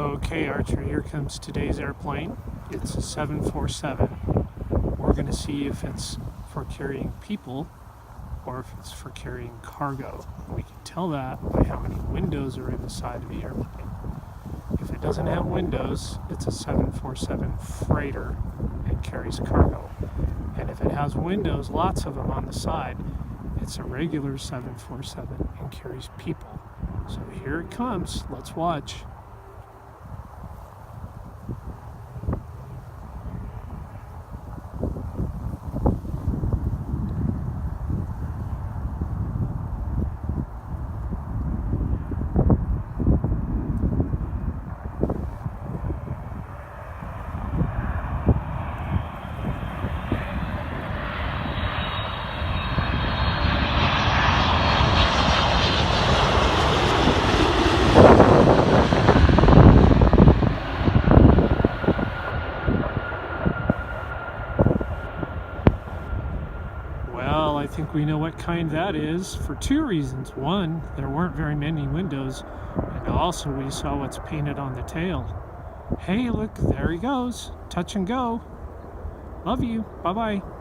Okay, Archer, here comes today's airplane. It's a 747. We're going to see if it's for carrying people or if it's for carrying cargo. We can tell that by how many windows are in the side of the airplane. If it doesn't have windows, it's a 747 freighter and carries cargo. And if it has windows, lots of them on the side, it's a regular 747 and carries people. So here it comes. Let's watch. Well, I think we know what kind that is for two reasons. One, there weren't very many windows, and also we saw what's painted on the tail. Hey, look, there he goes. Touch and go. Love you. Bye-bye.